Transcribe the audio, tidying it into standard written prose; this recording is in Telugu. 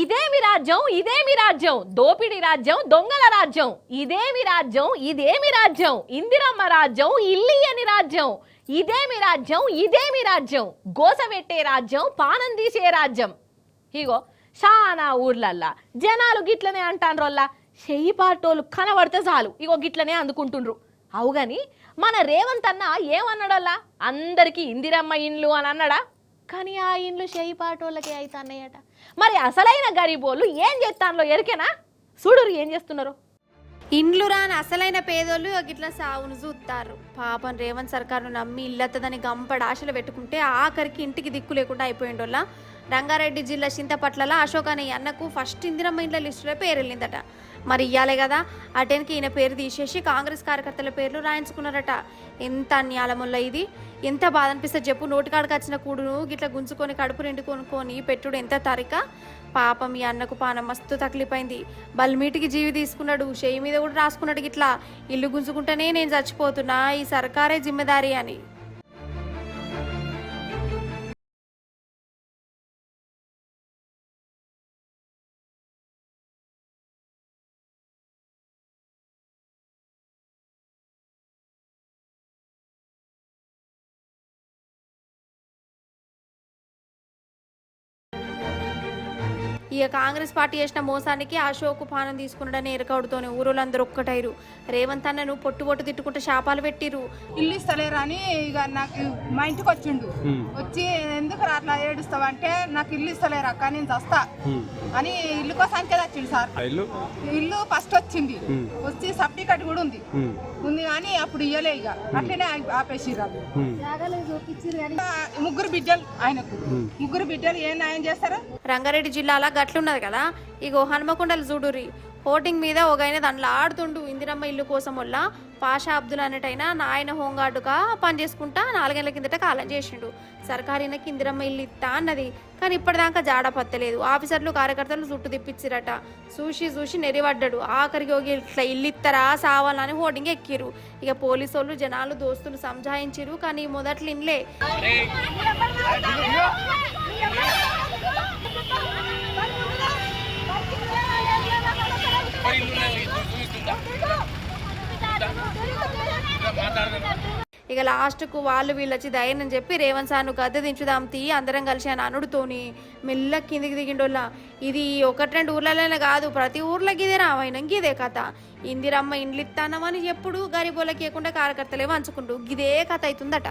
ఇదేమి రాజ్యం ఇదేమి రాజ్యం, దోపిడి రాజ్యం దొంగల రాజ్యం. ఇదేమి రాజ్యం ఇదేమి రాజ్యం, ఇందిరమ్మ రాజ్యం ఇల్లియని రాజ్యం. ఇదేమి రాజ్యం ఇదేమి రాజ్యం, గోసపెట్టే రాజ్యం పానం తీసే రాజ్యం. ఇగో చాలా ఊర్లల్లా జనాలు గిట్లనే అంటాన్రోల్లా, చెయ్యి పాటోళ్ళు కనబడితే చాలు ఇగో గిట్లనే అందుకుంటుండ్రు. అవుగాని మన రేవంత్ అన్న ఏమన్నాడల్లా, అందరికీ ఇందిరమ్మ ఇండ్లు అని అన్నాడా? కానీ ఆ ఇండ్లు చెయ్యి పాటోళ్ళకే అవుతాన్నాయట. మరి అసలైన గరీబోళ్ళు ఏం చేస్తాన్లో ఎరికేనా? చూడురు ఏం చేస్తున్నారు. ఇండ్లు రాని అసలైన పేదోళ్ళు గిట్లా సావును చూస్తారు. పాపం రేవంత్ సర్కారును నమ్మి ఇల్లత్తదని గంపడ ఆశలు పెట్టుకుంటే ఆఖరికి ఇంటికి దిక్కు లేకుండా అయిపోయిండోళ్ళ. రంగారెడ్డి జిల్లా చింతపట్ల అశోక్ అనే అన్నకు ఫస్ట్ ఇందిరమ్మ ఇండ్ల లిస్టులో పేరు వెళ్ళిందట. మరి ఇయ్యాలే కదా, అటెన్కి ఈయన పేరు తీసేసి కాంగ్రెస్ కార్యకర్తల పేర్లు రాయించుకున్నారట. ఎంత అన్యాలముల్ల ఇది, ఎంత బాధ అనిపిస్తే చెప్పు. నోటికాడికి వచ్చిన కూడును గిట్లా గుంజుకొని కడుపు నిండు కొనుక్కొని పెట్టుడు ఎంత తరిక. పాపం ఈ అన్నకు పానం మస్తు తక్లిపోయింది. బల్మీటికి జీవి తీసుకున్నాడు, చేయి మీద కూడా రాసుకున్నాడు గిట్లా, ఇల్లు గుంజుకుంటేనే నేను చచ్చిపోతున్నా, ఈ సర్కారే జిమ్మెదారి అని. ఇక కాంగ్రెస్ పార్టీ చేసిన మోసానికి అశోక్ పానం తీసుకున్నాడని ఎరకవుడుతోనే ఊరోళ్ళందరూ ఒక్కటైరు. రేవంత్ అన్నను పొట్టు పొట్టు తిట్టుకుంటే శాపాలు పెట్టిరు. ఇల్లు ఇస్తలేరు అని ఇక నాకు మా ఇంటికి వచ్చిండు. వచ్చి ఎందుకు అట్లా ఏడుస్తావు అంటే, నాకు ఇల్లు ఇస్తలేరు అక్క, నేను చస్తా అని ఇల్లు కోసానికే వచ్చిండు సార్. ఇల్లు ఫస్ట్ వచ్చింది, వచ్చి సర్టిఫికెట్ కూడా ఉంది కానీ అప్పుడు ఇయ్యలే. ఇక అట్లనే ఆపేసిర్రు. ముగ్గురు బిడ్డలు ఆయనకు, ముగ్గురు బిడ్డలు ఏం న్యాయం చేస్తారా? రంగారెడ్డి జిల్లాలో గట్లున్నది కదా, ఇగో హనుమకొండలు చూడురి. హోటింగ్ మీద ఒక ఆయన దాంట్లో ఆడుతుండు ఇందిరమ్మ ఇల్లు కోసం వల్ల. పాషా అబ్దుల్ అనేటైనా నాయన హోంగార్డుగా పనిచేసుకుంటా 4 ఏళ్ల కిందట కాలం చేసిండు. సర్కారీనకి ఇందిరమ్మ ఇల్లు ఇస్తా అన్నది, కానీ ఇప్పటిదాకా జాడ పత్తలేదు. ఆఫీసర్లు కార్యకర్తలు చుట్టూ తిప్పించిరట. చూసి నెరివడ్డాడు. ఆఖరికి ఇట్లా ఇల్లు ఇస్తారా సావాలని హోర్డింగ్ ఎక్కిరు. ఇక పోలీసు వాళ్ళు జనాలు దోస్తులు సంజాయించిరు, కానీ మొదట్లు ఇన్లే. ఇక లాస్ట్కు వాళ్ళు వీళ్ళు వచ్చి ధైర్యం చెప్పి రేవంత్ సార్ను గద్దె దించుదాం తీ అందరం కలిసి అని అనుడుతోని మెల్ల కిందికి దిగిండోళ్ళ. ఇది 1-2 ఊర్లలోనే కాదు, ప్రతి ఊర్లోకి ఇదే రామాయణం, ఇదే కథ. ఇందిరమ్మ ఇండ్లు ఇస్తానమని ఎప్పుడు గరీబోళ్ళకి ఇవ్వకుండా కార్యకర్తలే వంచుకుంటూ ఇదే కథ అవుతుందట.